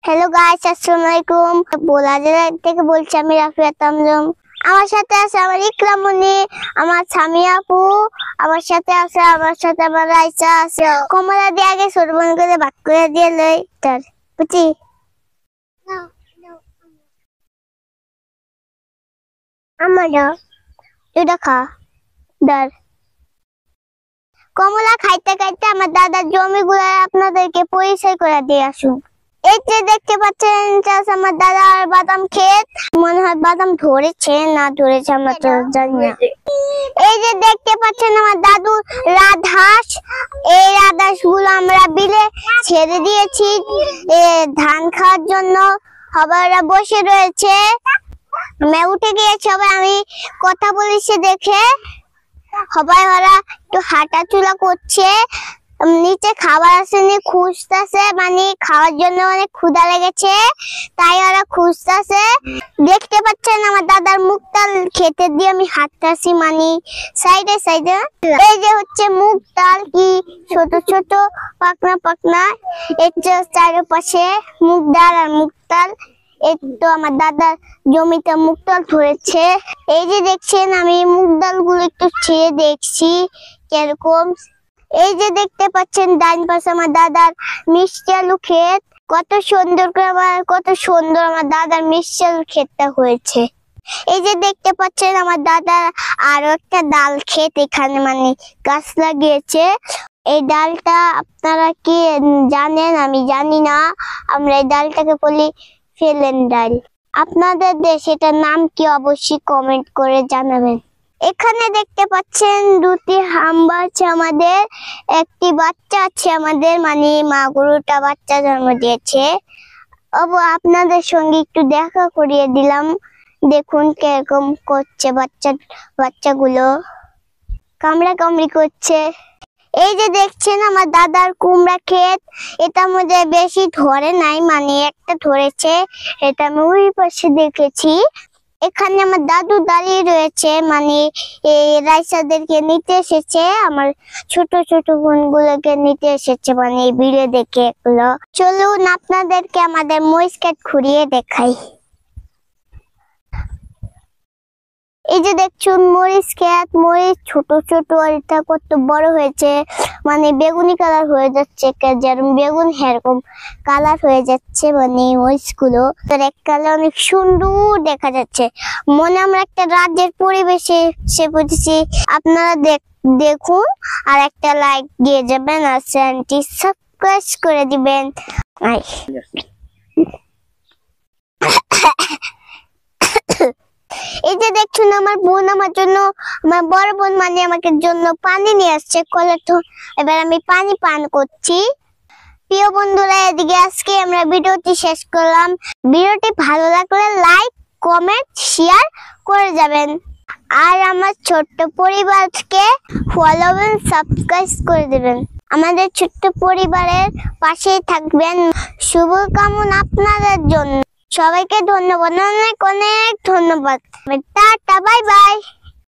Hello guys, আসসালামু আলাইকুম। বোলাজেরা থেকে বলছি আমি রাফিয়া তামজুম। আমার সাথে আছে আমার ইকরামনি, আমার সামিয়া আপু, আমার সাথে আমার রাইসা আছে। কমলা দিয়ে আগে ছোট বোন করে ভাগ করে দিয়ে লই তার বুঝি আমারও এটা খা দার। কমলা খাইতে খাইতে আমার দাদার জমিগুলো আপনাদেরকে পরিচয় করে দিয়ে আসুন। এই যে দেখতে পাচ্ছেন আমার দাদার বাদাম ক্ষেত, মনে হয় বাদাম ধরেছে না ধরেছে আমরা তো জানি না। এই যে দেখতে পাচ্ছেন আমার দাদু রাজহাঁস, এই রাজহাঁস গুলো আমরা বিলে ছেড়ে দিয়েছি ধান খাওয়ার জন্য। সবাই বসে রয়েছে, আমি উঠে গিয়েছি, আমি কথা বলেছি দেখে সবাই ওরা একটু হাঁটাচলা করছে। নিচে খাবার আসেনি, খুঁজতেছে, মানে খাওয়ার জন্য অনেক ক্ষুধা লেগেছে তাই ওরা খুঁজতেছে। দেখতে পাচ্ছেন আমার দাদার মুগডাল খেতে দিয়ে আমি হাঁটতেছি, মানে সাইডে সাইডে। এই যে হচ্ছে মুগডাল, কি ছোট ছোট পাকনা পাকনা, এর চারপাশে মুগডাল আর মুগডাল। এই তো আমার দাদার জমিতে মুগডাল ধরেছে। এই যে দেখছেন আমি মুগডাল গুলো একটু ছেড়ে দেখছি কিরকম। এই যে দেখতে পাচ্ছেন ডান পাশে আমার দাদার মিষ্টি আলু ক্ষেত, কত সুন্দর আমার দাদার মিষ্টি আলু ক্ষেতটা হয়েছে। এই যে দেখতে পাচ্ছেন আমার দাদার আরো একটা ডাল ক্ষেত, এখানে মানে গাছ লাগিয়েছে। এই ডালটা আপনারা কি জানেন? আমি জানি না। আমরা এই ডালটাকে বলি ফেলেন ডাল। আপনাদের দেশে এটার নাম কি অবশ্যই কমেন্ট করে জানাবেন। এখানে দেখতে পাচ্ছেন দুটি হাম্বা আছে আমাদের, একটি বাচ্চা আছে আমাদের, মানে মা গরুটা বাচ্চা জন্ম দিয়েছে। আপনাদের সঙ্গে একটু দেখা করিয়ে দিলাম, দেখুন কিরকম করছে বাচ্চাগুলো, কামড়া কামড়ি করছে। এই যে দেখছেন আমার দাদার কুমড়া ক্ষেত, এটার মধ্যে বেশি ধরে নাই, মানে একটা ধরেছে, এটা আমি ওই পাশে দেখেছি। এখানে আমার দাদু দাঁড়িয়ে রয়েছে, মানে এই রাইসাদেরকে নিতে এসেছে, আমার ছোট ছোট বোনগুলোকে নিতে এসেছে, মানে এই ভিড়ে দেখে এগুলো। চলুন আপনাদেরকে আমাদের মরিচ ক্ষেত ঘুরিয়ে দেখাই। এই যে দেখছুন মরিচ ক্ষেত, মরিচ ছোট ছোট, আর এটা কত বড় হয়েছে, মানে বেগুনি কালার হয়ে যাচ্ছে, যেরকম বেগুন সেরকম কালার হয়ে যাচ্ছে, মানে মরিচ গুলো এককালে অনেক সুন্দর দেখা যাচ্ছে, মনে আমরা একটা রাজ্যের পরিবেশে সে পড়েছি। আপনারা দেখুন, আর একটা লাইক দিয়ে যাবেন, আর চ্যানেলটি সাবস্ক্রাইব করে দিবেন। এই যে দেখছুন আমার বোন আমার জন্য, আমার বড় বোন মানে আমাকে জন্য পানি নিয়ে আসছে কলে, তো এবার আমি পানি পান করছি। প্রিয় বন্ধুরা, এদিকে আজকে আমরা ভিডিওটি শেষ করলাম। ভিডিওটি ভালো লাগলে লাইক, কমেন্ট, শেয়ার করে যাবেন, আর আমার ছোট্ট পরিবারকে ফলো এবং সাবস্ক্রাইব করে দেবেন। আমাদের ছোট্ট পরিবারের পাশেই থাকবেন। শুভকামনা আপনাদের জন্য। সবাইকে ধন্যবাদ, অনেক অনেক ধন্যবাদ। Tata, bye bye.